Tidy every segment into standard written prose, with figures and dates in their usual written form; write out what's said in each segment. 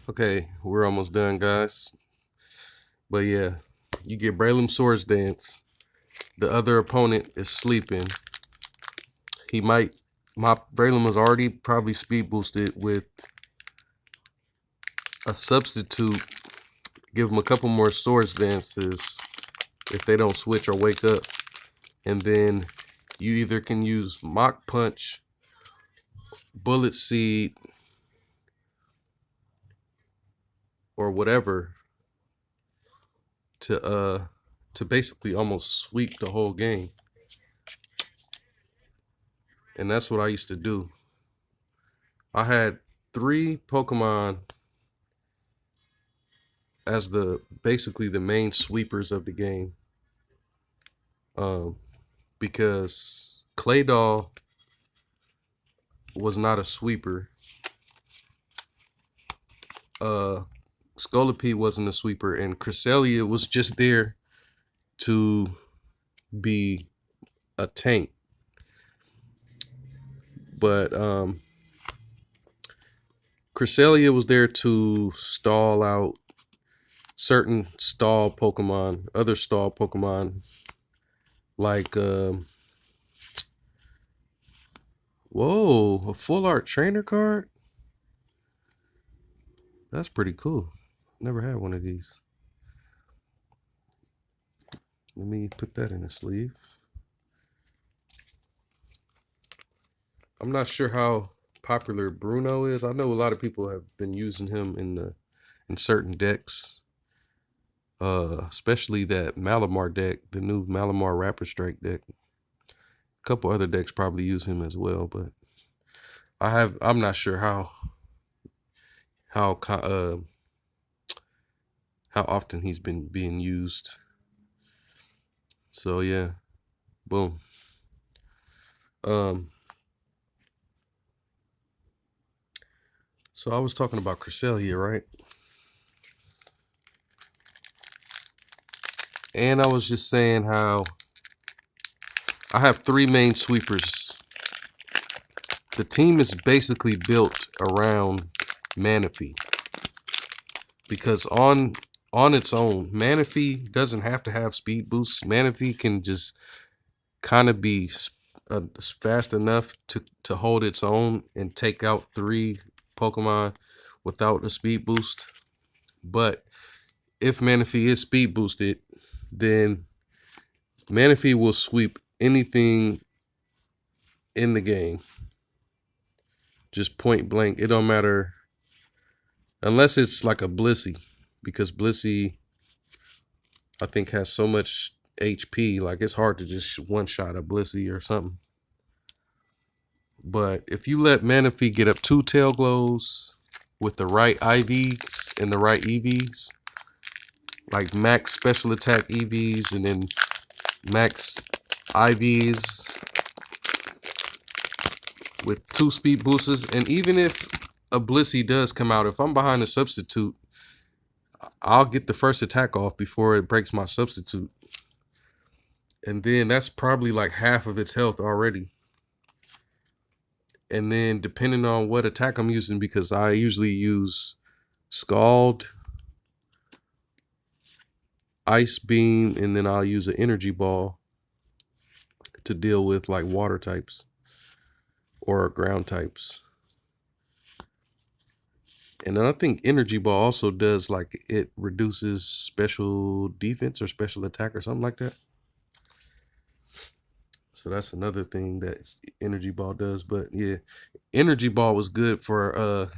Okay, we're almost done, guys. But yeah, you get Braylon Swords Dance. The other opponent is sleeping. He might. My Braylon was already probably speed boosted with a substitute. Give him a couple more Swords Dances if they don't switch or wake up. And then you either can use Mock Punch, Bullet Seed, or whatever to basically almost sweep the whole game. And that's what I used to do. I had three Pokemon as the basically the main sweepers of the game. Um, because Claydol was not a sweeper. Uh, Scolipede wasn't a sweeper, and Cresselia was just there to be a tank. But Cresselia was there to stall out certain stall Pokemon, other stall Pokemon, like whoa, a full art trainer card? That's pretty cool. Never had one of these. Let me put that in a sleeve. I'm not sure how popular Bruno is. I know a lot of people have been using him in certain decks. Especially that Malamar deck, the new Malamar Rapid Strike deck. A couple other decks probably use him as well, but I'm not sure how uh how often he's been being used. So yeah, boom. Um, so I was talking about Cresselia, right? And I was just saying how I have three main sweepers. The team is basically built around Manaphy because on its own, Manaphy doesn't have to have speed boosts. Manaphy can just kind of be fast enough to hold its own and take out three Pokemon without a speed boost. But if Manaphy is speed boosted, then Manaphy will sweep anything in the game. Just point blank. It don't matter unless it's like a Blissey, because Blissey I think has so much HP, like it's hard to just one shot a Blissey or something. But if you let Manaphy get up two tail glows with the right IVs and the right EVs, like max special attack EVs and then max IVs with two speed boosters, and even if a Blissey does come out, if I'm behind a substitute, I'll get the first attack off before it breaks my substitute. And then that's probably like half of its health already. And then depending on what attack I'm using, because I usually use Scald, Ice Beam, and then I'll use an Energy Ball to deal with like water types or ground types. And then I think Energy Ball also does like it reduces special defense or special attack or something like that. So that's another thing that Energy Ball does. But yeah, Energy Ball was good for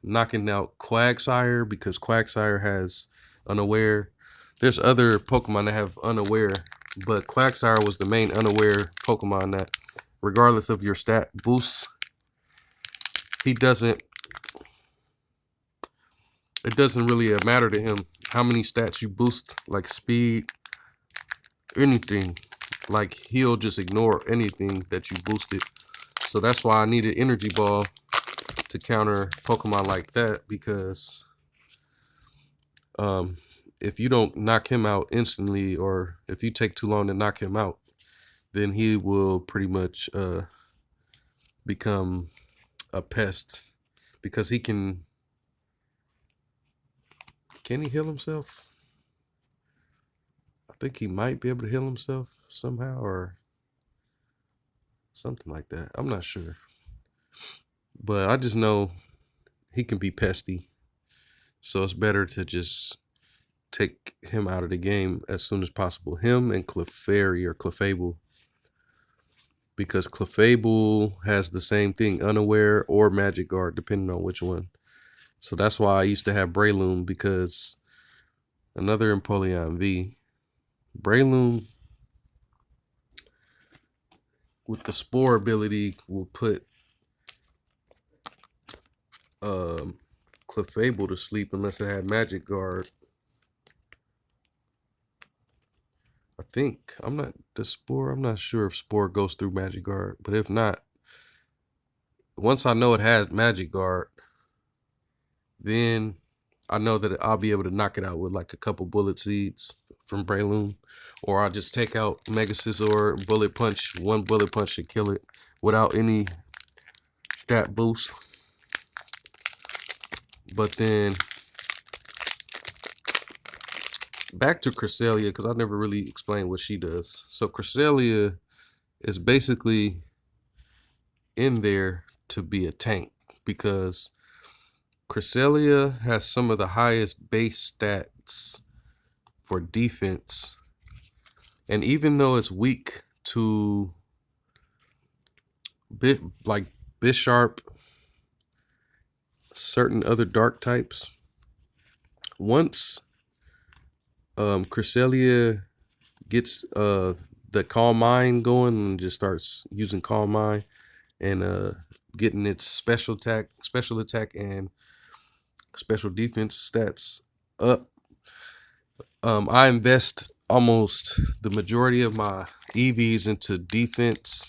knocking out Quagsire because Quagsire has Unaware. There's other Pokemon that have Unaware, but Quagsire was the main Unaware Pokemon that, regardless of your stat boosts, he doesn't. It doesn't really matter to him how many stats you boost, like speed, anything. Like he'll just ignore anything that you boosted. So that's why I needed Energy Ball to counter Pokemon like that, because um, if you don't knock him out instantly, or if you take too long to knock him out, then he will pretty much become a pest, because he can Can he heal himself? I think he might be able to heal himself somehow or something like that. I'm not sure. But I just know he can be pesty. So it's better to just take him out of the game as soon as possible. Him and Clefairy or Clefable. Because Clefable has the same thing, Unaware or Magic Guard, depending on which one. So that's why I used to have Breloom, because another Empoleon V. Breloom with the Spore ability will put Clefable to sleep unless it had Magic Guard. I think I'm not sure if Spore goes through Magic Guard, but if not, once I know it has Magic Guard, then I know that I'll be able to knock it out with like a couple Bullet Seeds from Breloom, or I'll just take out Mega Scizor, Bullet Punch, one Bullet Punch and kill it without any stat boost. But then back to Cresselia, because I never really explained what she does. So Cresselia is basically in there to be a tank, because Cresselia has some of the highest base stats for defense. And even though it's weak to like Bisharp, certain other dark types, once Cresselia gets the Calm Mind going and just starts using Calm Mind and getting its special attack, and special defense stats up, I invest almost the majority of my EVs into defense,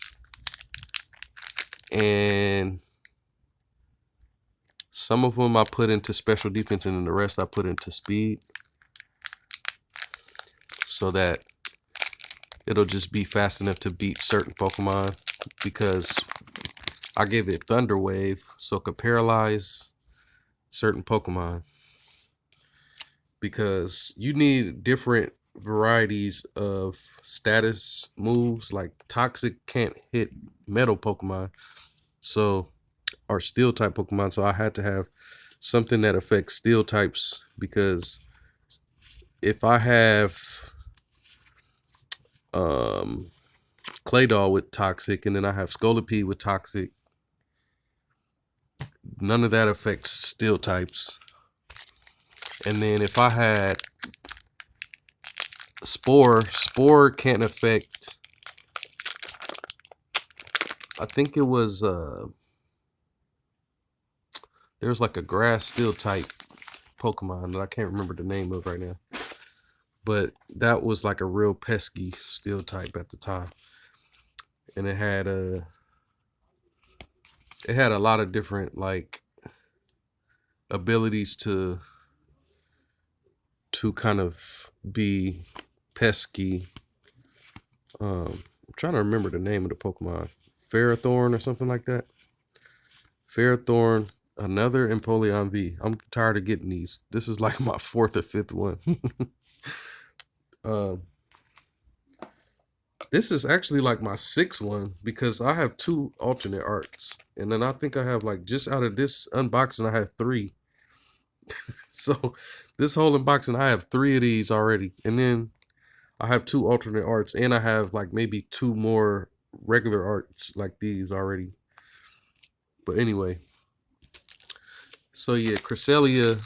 and some of them I put into special defense, and then the rest I put into speed, so that it'll just be fast enough to beat certain Pokemon, because I gave it Thunder Wave so it could paralyze certain Pokemon, because you need different varieties of status moves. Like Toxic can't hit metal Pokemon, so, or steel type Pokemon, so I had to have something that affects steel types, because if I have Claydol with Toxic and then I have Scolipede with Toxic, none of that affects steel types. And then if I had Spore can't affect, I think it was there's like a grass steel type Pokemon that I can't remember the name of right now, but that was like a real pesky steel type at the time, and it had a lot of different like abilities to kind of be pesky. I'm trying to remember the name of the Pokemon. Ferrothorn or something like that. Ferrothorn, another Empoleon V. I'm tired of getting these. This is like my 4th or 5th one. This is actually like my 6th one, because I have 2 alternate arts. And then I think I have, like, just out of this unboxing, I have 3. So this whole unboxing, I have 3 of these already. And then I have 2 alternate arts, and I have like maybe 2 more regular arts like these already. But anyway, so yeah, Cresselia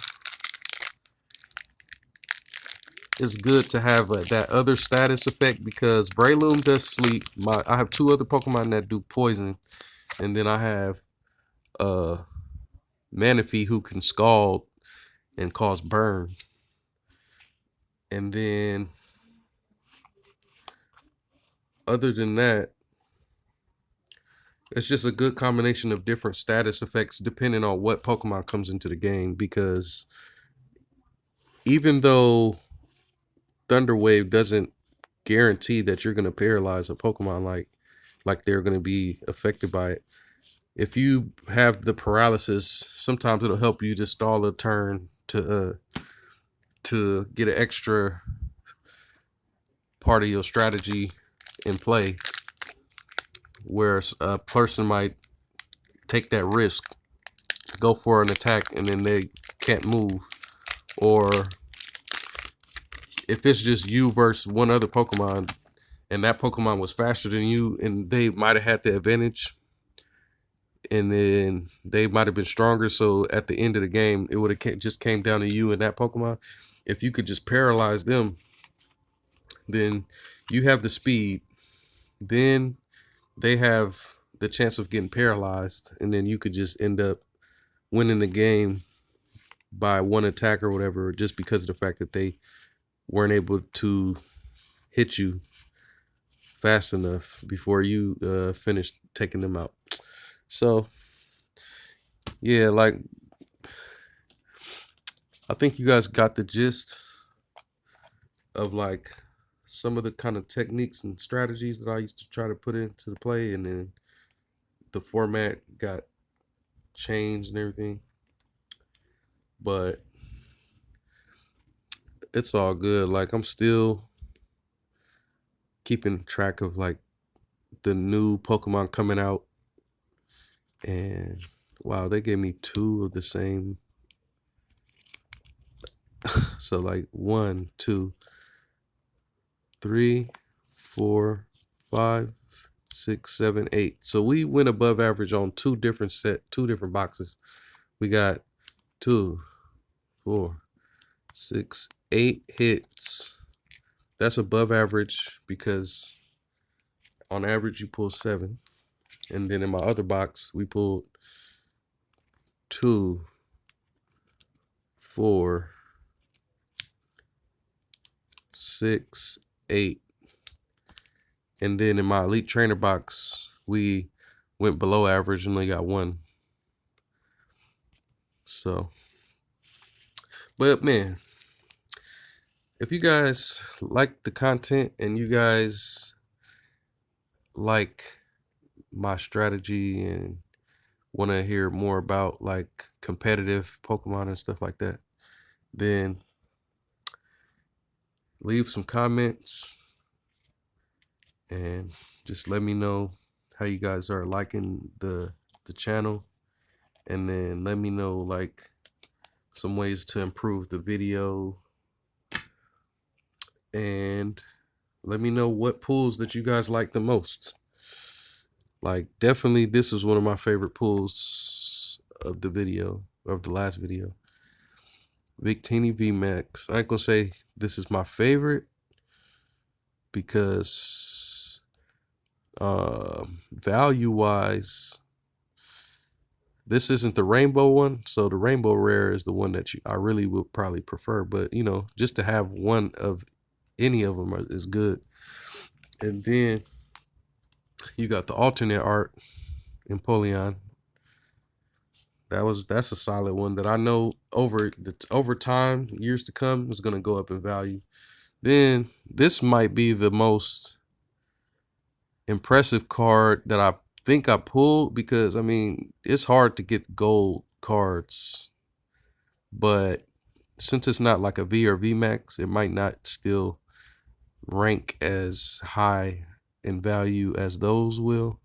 is good to have that other status effect, because Breloom does sleep. I have 2 other Pokemon that do poison, and then I have Manaphy who can scald and cause burn. And then other than that, it's just a good combination of different status effects depending on what Pokemon comes into the game, because even though Thunder Wave doesn't guarantee that you're going to paralyze a Pokemon like they're going to be affected by it, if you have the paralysis, sometimes it'll help you to stall a turn to to get an extra part of your strategy in play, where a person might take that risk, go for an attack, and then they can't move. Or if it's just you versus one other Pokemon, and that Pokemon was faster than you, and they might have had the advantage, and then they might have been stronger, so at the end of the game, it would have just came down to you and that Pokemon. If you could just paralyze them, then you have the speed, then they have the chance of getting paralyzed, and then you could just end up winning the game by one attack or whatever, just because of the fact that they weren't able to hit you fast enough before you finished taking them out. So yeah, like, I think you guys got the gist of like some of the kind of techniques and strategies that I used to try to put into the play, and then the format got changed and everything. But it's all good. Like, I'm still keeping track of like the new Pokemon coming out, and wow, they gave me 2 of the same. So like 1, 2, 3, 4, 5, 6, 7, 8. So we went above average on 2 different boxes. We got 2, 4, 6, 8 hits. That's above average because on average you pull 7. And then in my other box we pulled 2, 4, 6, 8. And then in my elite trainer box, we went below average and only got 1. So, but man, if you guys like the content and you guys like my strategy and want to hear more about like competitive Pokemon and stuff like that, then leave some comments and just let me know how you guys are liking the channel, and then let me know like some ways to improve the video, and let me know what pulls that you guys like the most. Like, definitely this is one of my favorite pulls of the last video. Victini VMAX. I ain't gonna say this is my favorite because value wise, this isn't the rainbow one, so the rainbow rare is the one that I really would probably prefer. But you know, just to have one of any of them is good. And then you got the alternate art Empoleon. That's a solid one that I know over time, years to come, is gonna go up in value. Then this might be the most impressive card that I think I pulled, because I mean, it's hard to get gold cards, but since it's not like a V or V Max, it might not still rank as high in value as those will.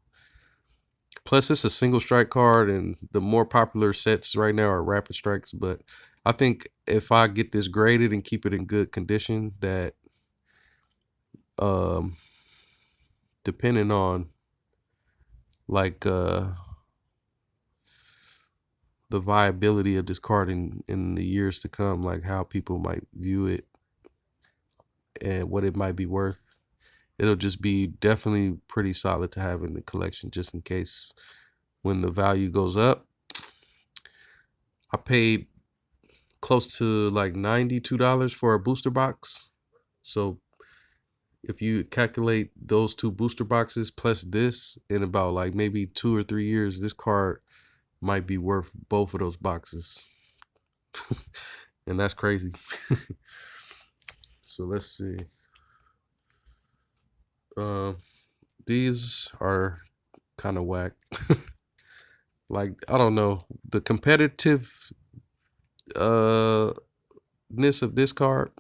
Plus, it's a single strike card, and the more popular sets right now are rapid strikes. But I think if I get this graded and keep it in good condition, that depending on like the viability of this card in the years to come, like how people might view it and what it might be worth, it'll just be definitely pretty solid to have in the collection, just in case when the value goes up. I paid close to like $92 for a booster box. So if you calculate those 2 booster boxes plus this, in about like maybe 2 or 3 years, this card might be worth both of those boxes. And that's crazy. So let's see. These are kind of whack. Like, I don't know, the competitive uniqueness of this card.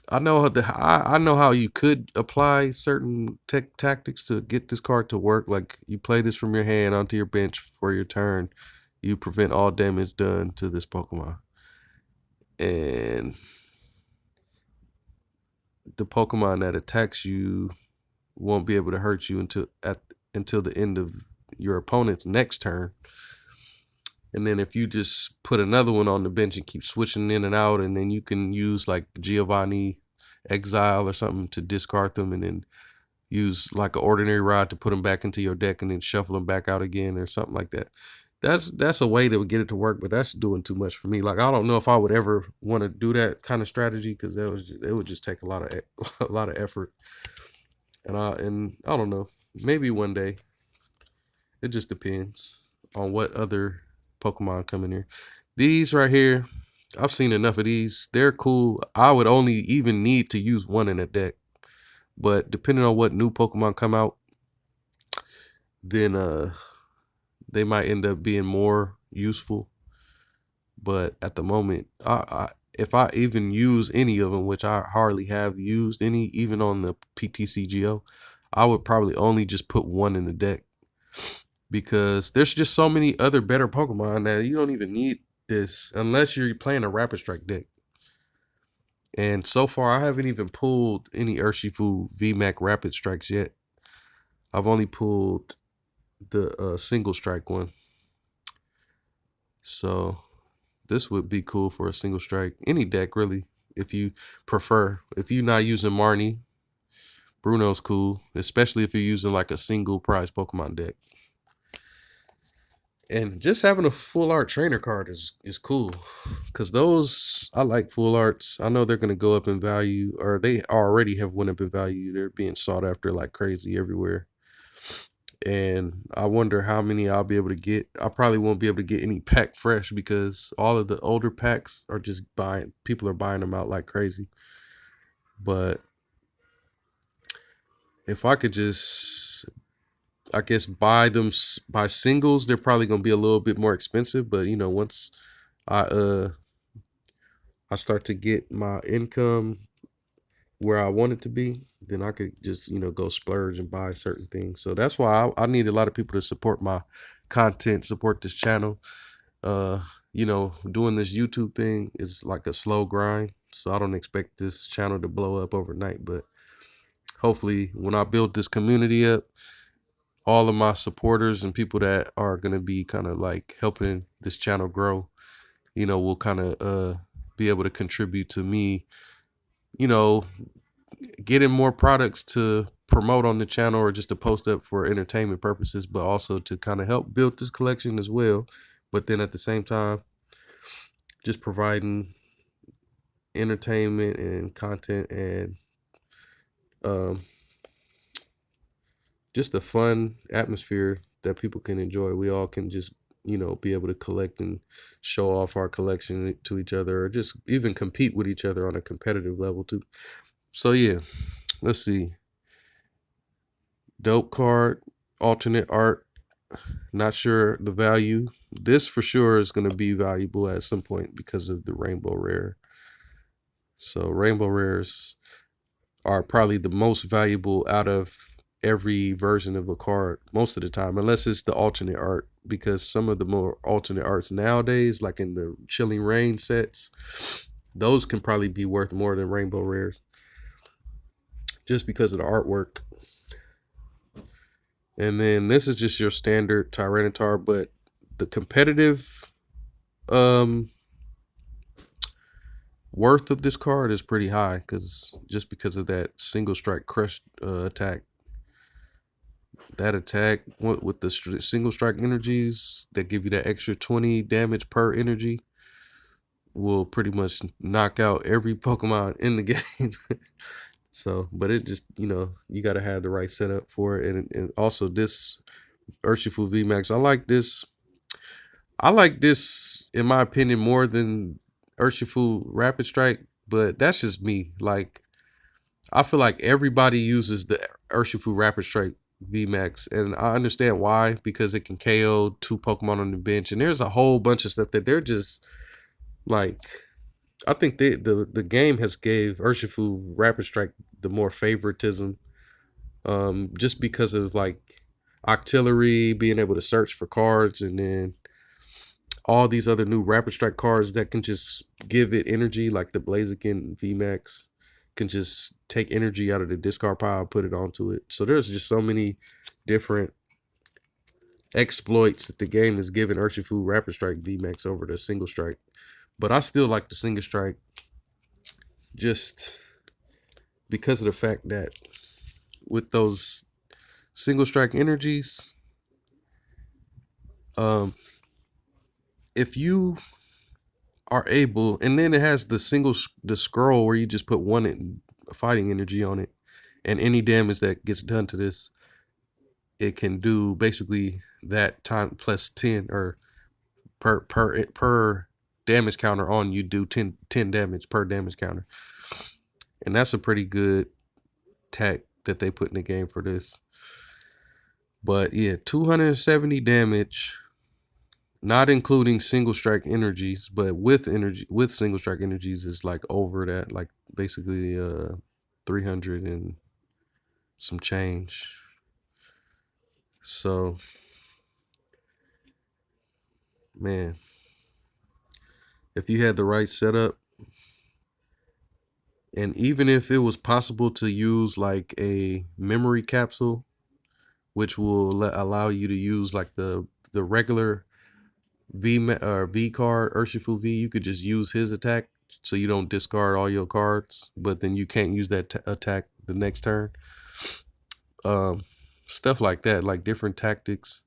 I know I know how you could apply certain tactics to get this card to work. Like you play this from your hand onto your bench for your turn. You prevent all damage done to this Pokemon. And the Pokemon that attacks you won't be able to hurt you until the end of your opponent's next turn. And then if you just put another one on the bench and keep switching in and out, and then you can use like Giovanni Exile or something to discard them, and then use like an Ordinary Rod to put them back into your deck and then shuffle them back out again or something like that. That's a way to get it to work, but that's doing too much for me. Like I don't know if I would ever want to do that kind of strategy, because it would just take a lot of effort. And I don't know, maybe one day. It just depends on what other Pokemon come in here. These right here, I've seen enough of these. They're cool. I would only even need to use one in a deck. But depending on what new Pokemon come out, then they might end up being more useful. But at the moment, if I even use any of them, which I hardly have used any, even on the PTCGO, I would probably only just put one in the deck, because there's just so many other better Pokemon that you don't even need this unless you're playing a Rapid Strike deck. And so far, I haven't even pulled any Urshifu VMAX Rapid Strikes yet. I've only pulled the single strike one. So this would be cool for a single strike. Any deck, really, if you prefer. If you're not using Marnie, Bruno's cool, especially if you're using like a single prize Pokemon deck. And just having a full art trainer card is cool, because those, I like full arts. I know they're going to go up in value, or they already have went up in value. They're being sought after like crazy everywhere. And I wonder how many I'll be able to get. I probably won't be able to get any pack fresh, because all of the older packs are just people are buying them out like crazy. But if I could just, I guess, buy singles, they're probably gonna be a little bit more expensive. But you know, once I start to get my income where I want it to be, then I could just, you know, go splurge and buy certain things. So that's why I need a lot of people to support my content, support this channel. You know, doing this YouTube thing is like a slow grind, so I don't expect this channel to blow up overnight. But hopefully, when I build this community up, all of my supporters and people that are going to be kind of like helping this channel grow, you know, will kind of be able to contribute to me, you know, getting more products to promote on the channel, or just to post up for entertainment purposes, but also to kind of help build this collection as well. But then at the same time, just providing entertainment and content, and just a fun atmosphere that people can enjoy. We all can just, you know, be able to collect and show off our collection to each other, or just even compete with each other on a competitive level too. So yeah, let's see. Dope card, alternate art. Not sure the value. This for sure is going to be valuable at some point because of the rainbow rare. So rainbow rares are probably the most valuable out of every version of a card most of the time, unless it's the alternate art, because some of the more alternate arts nowadays, like in the Chilling Reign sets, those can probably be worth more than rainbow rares, just because of the artwork. And then this is just your standard Tyranitar, but the competitive worth of this card is pretty high, because of that single strike crush attack. That attack with the single strike energies that give you that extra 20 damage per energy will pretty much knock out every Pokemon in the game. So, but it just, you know, you got to have the right setup for it. And also this Urshifu VMAX, I like this, in my opinion, more than Urshifu Rapid Strike, but that's just me. Like, I feel like everybody uses the Urshifu Rapid Strike VMAX, and I understand why, because it can KO 2 Pokemon on the bench, and there's a whole bunch of stuff that they're just like, I think the game has gave Urshifu Rapid Strike the more favoritism, just because of like Octillery being able to search for cards, and then all these other new Rapid Strike cards that can just give it energy, like the Blaziken VMAX can just take energy out of the discard pile and put it onto it. So there's just so many different exploits that the game is giving Urshifu Rapid Strike VMAX over the Single Strike. But I still like the Single Strike just because of the fact that with those Single Strike energies, if you are able, and then it has the scroll where you just put one fighting energy on it, and any damage that gets done to this, it can do basically that time plus 10, or per damage counter on you, do 10 damage per damage counter. And that's a pretty good tech that they put in the game for this. But yeah, 270 damage, not including Single Strike energies, but with Single Strike energies is like over that, like basically 300 and some change. So man, if you had the right setup, and even if it was possible to use like a memory capsule, which will allow you to use like the regular V card, Urshifu V, you could just use his attack so you don't discard all your cards, but then you can't use that attack the next turn. Stuff like that, like different tactics.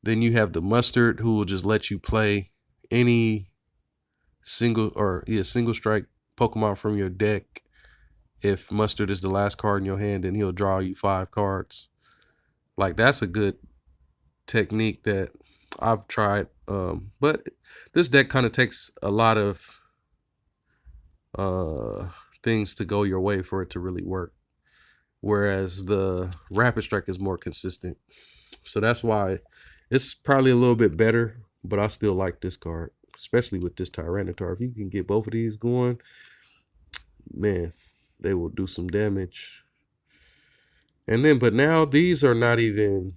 Then you have the Mustard, who will just let you play any single strike Pokemon from your deck. If Mustard is the last card in your hand, then he'll draw you 5 cards. Like, that's a good technique that I've tried. But this deck kind of takes a lot of things to go your way for it to really work, whereas the Rapid Strike is more consistent. So that's why it's probably a little bit better, but I still like this card, especially with this Tyranitar. If you can get both of these going, man, they will do some damage. And then, but now these are not even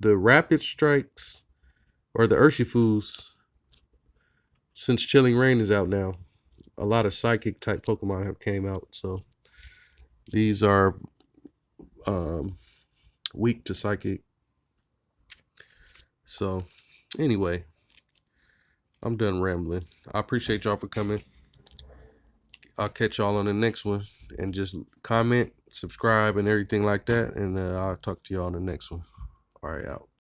the Rapid Strikes or the Urshifus. Since Chilling Reign is out now, a lot of Psychic type Pokemon have came out. So these are weak to Psychic. So anyway, I'm done rambling. I appreciate y'all for coming. I'll catch y'all on the next one, and just comment, subscribe, and everything like that. And I'll talk to y'all on the next one. All right, out.